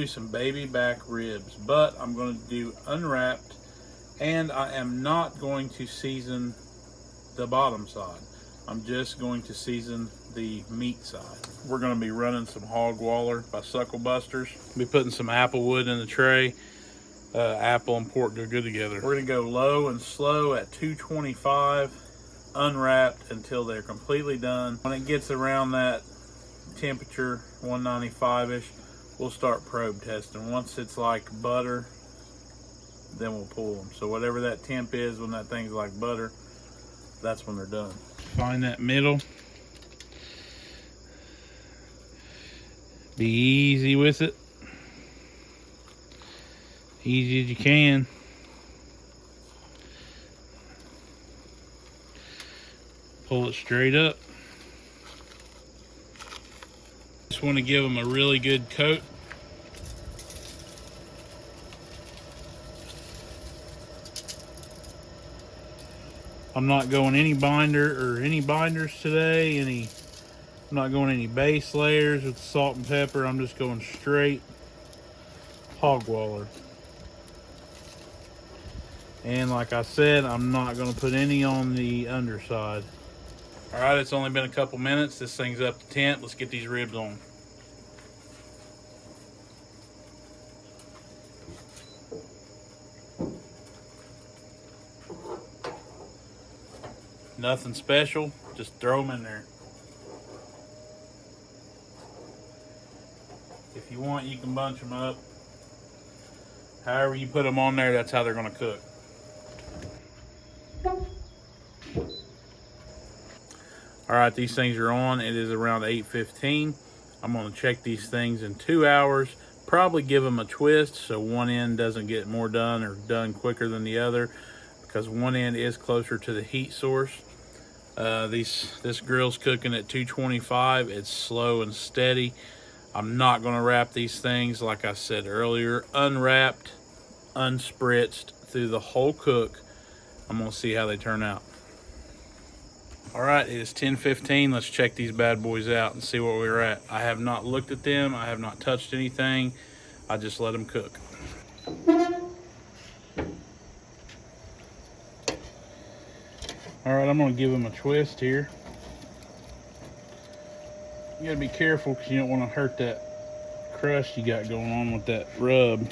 do some baby back ribs, but I'm going to do unwrapped, and I am not going to season the bottom side. I'm just going to season the meat side. We're going to be running some hog waller by Sucklebusters. Be putting some apple wood in the tray. Apple and pork go good together. We're going to go low and slow at 225, unwrapped until they're completely done. When it gets around that temperature, 195-ish, we'll start probe testing. Once it's like butter, then we'll pull them. So whatever that temp is when that thing's like butter, that's when they're done. Find that middle. Be easy with it. Easy as you can. Pull it straight up. Just want to give them a really good coat. I'm not going any binder or any binders today. I'm not going any base layers with salt and pepper. I'm just going straight hog waller. And like I said, I'm not going to put any on the underside. All right, it's only been a couple minutes. This thing's up to temp. Let's get these ribs on. Nothing special, just throw them in there. If you want, you can bunch them up. However you put them on there, that's how they're going to cook. All right, these things are on. It is around 8:15. I'm going to check these things in 2 hours. Probably give them a twist so one end doesn't get more done or done quicker than the other, because one end is closer to the heat source. This grill's cooking at 225. It's slow and steady. I'm not going to wrap these things, like I said earlier, unwrapped, unspritzed through the whole cook. I'm going to see how they turn out. All right, it is 10:15. Let's check these bad boys out and see where we're at. I have not looked at them. I have not touched anything. I just let them cook. All right, I'm going to give them a twist here. You got to be careful because you don't want to hurt that crust you got going on with that rub.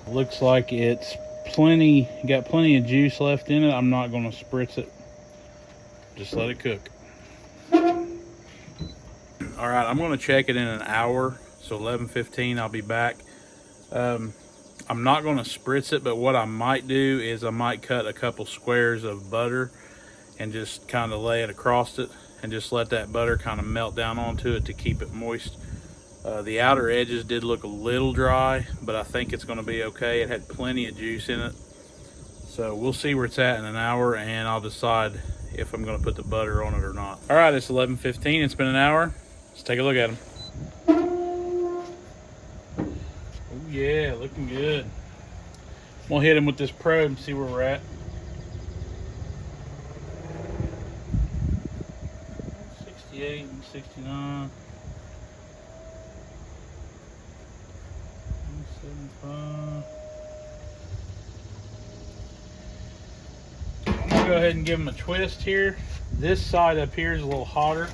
Looks like it's got plenty of juice left in it. I'm not going to spritz it. Just let it cook. All right, I'm going to check it in an hour. So 11:15, I'll be back. I'm not going to spritz it, but what I might do is I might cut a couple squares of butter and just kind of lay it across it and just let that butter kind of melt down onto it to keep it moist. The outer edges did look a little dry, but I think it's going to be okay. It had plenty of juice in it. So we'll see where it's at in an hour, and I'll decide if I'm going to put the butter on it or not. All right, it's 11:15. It's been an hour. Let's take a look at them. Oh yeah, looking good. I'm going to hit them with this probe and see where we're at. 68 and 69. 75. I'm gonna go ahead and give them a twist here. This side up here is a little hotter.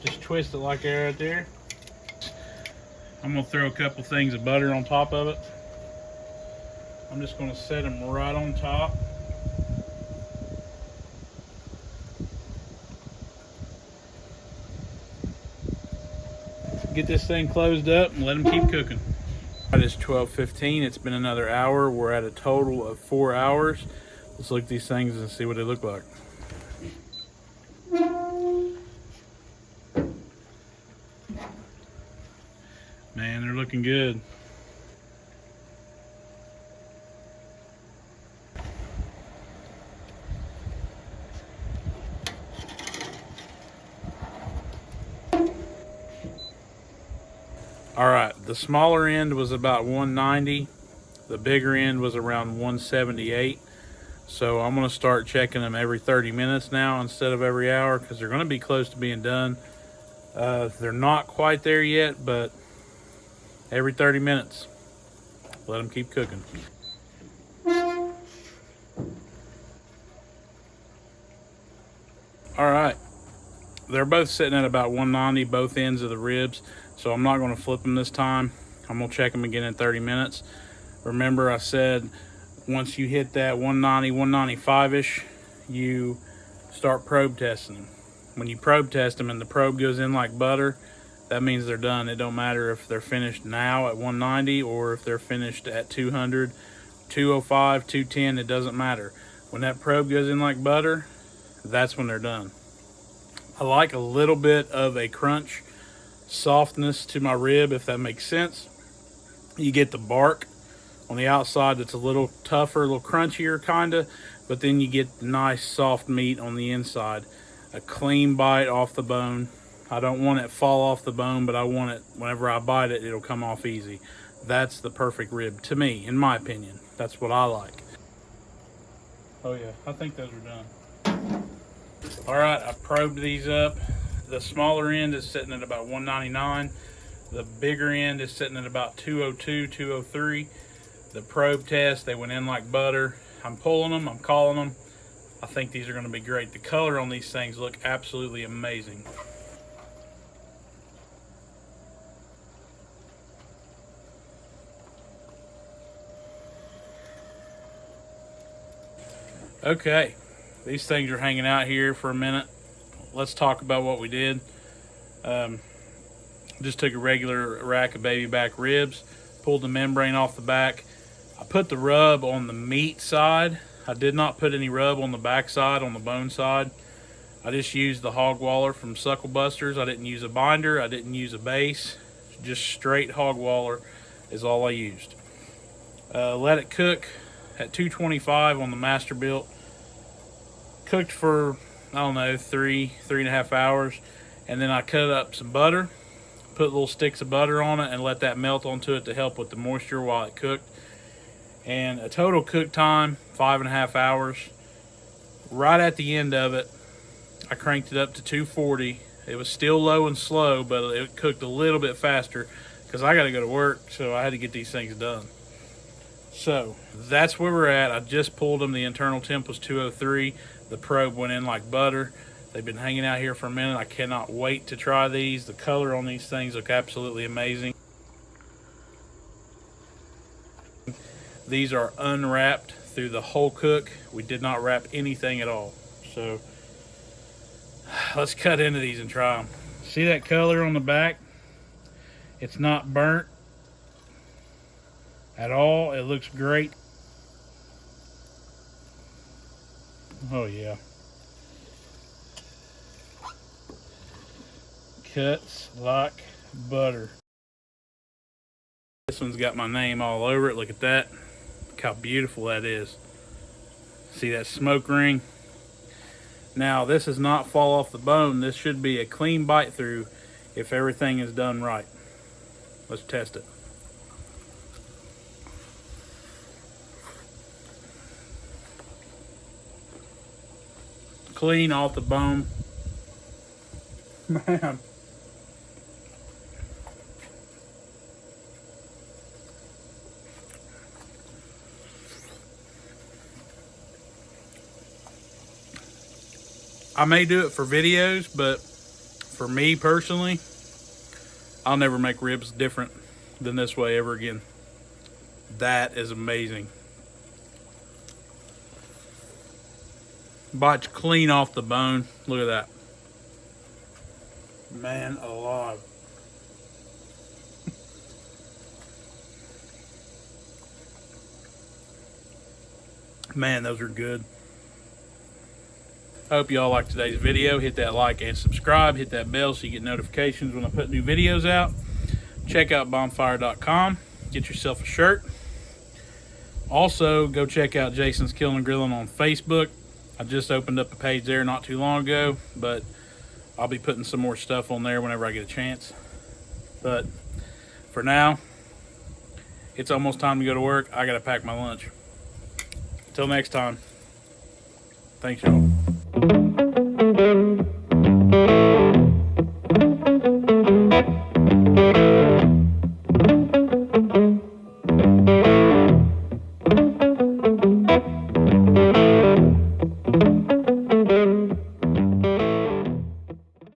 Just twist it like that right there. I'm gonna throw a couple things of butter on top of it. I'm just gonna set them right on top. Get this thing closed up and let them keep cooking. It is 12:15. It's been another hour. We're at a total of 4 hours. Let's look at these things and see what they look like. Man, they're looking good. All right, the smaller end was about 190. The bigger end was around 178. So I'm gonna start checking them every 30 minutes now instead of every hour, because they're gonna be close to being done. They're not quite there yet, but every 30 minutes, let them keep cooking. All right, they're both sitting at about 190, both ends of the ribs, so I'm not going to flip them this time. I'm going to check them again in 30 minutes. Remember, I said once you hit that 190, 195-ish, you start probe testing them. When you probe test them and the probe goes in like butter, that means they're done. It don't matter if they're finished now at 190 or if they're finished at 200, 205, 210, it doesn't matter. When that probe goes in like butter, that's when they're done. I like a little bit of a crunch softness to my rib, if that makes sense. You get the bark on the outside that's a little tougher, a little crunchier kinda, but then you get the nice soft meat on the inside. A clean bite off the bone. I don't want it fall off the bone, but I want it, whenever I bite it, it'll come off easy. That's the perfect rib to me, in my opinion. That's what I like. Oh yeah, I think those are done. All right, I probed these up. The smaller end is sitting at about 199. The bigger end is sitting at about 202, 203. The probe test, they went in like butter. I'm pulling them, I'm calling them. I think these are going to be great. The color on these things look absolutely amazing. Okay, these things are hanging out here for a minute. Let's talk about what we did. Just took a regular rack of Babyback ribs, pulled the membrane off the back. I put the rub on the meat side. I did not put any rub on the back side, on the bone side. I just used the hog waller from Sucklebusters. I didn't use a binder. I didn't use a base. Just straight hog waller is all I used. Let it cook at 225 on the masterbuilt. Cooked for, I don't know, 3.5 hours. And then I cut up some butter, put little sticks of butter on it, and let that melt onto it to help with the moisture while it cooked. And a total cook time, 5.5 hours. Right at the end of it, I cranked it up to 240. It was still low and slow, but it cooked a little bit faster because I got to go to work, so I had to get these things done. So that's where we're at. I just pulled them. The internal temp was 203. The probe went in like butter. They've been hanging out here for a minute. I cannot wait to try these. The color on these things look absolutely amazing. These are unwrapped through the whole cook. We did not wrap anything at all. So let's cut into these and try them. See that color on the back? It's not burnt at all. It looks great. Oh yeah. Cuts like butter. This one's got my name all over it. Look at that. Look how beautiful that is. See that smoke ring? Now, this does not fall off the bone. This should be a clean bite through if everything is done right. Let's test it. Clean off the bone. Man. I may do it for videos, but for me personally, I'll never make ribs different than this way ever again. That is amazing. Bites clean off the bone. Look at that. Man alive. Man, those are good. I hope y'all liked today's video. Hit that like and subscribe. Hit that bell so you get notifications when I put new videos out. Check out bonfire.com. Get yourself a shirt. Also, go check out Jason's Killing and Grilling on Facebook. I just opened up a page there not too long ago, but I'll be putting some more stuff on there whenever I get a chance. But for now, it's almost time to go to work. I gotta pack my lunch. Until next time, thanks y'all.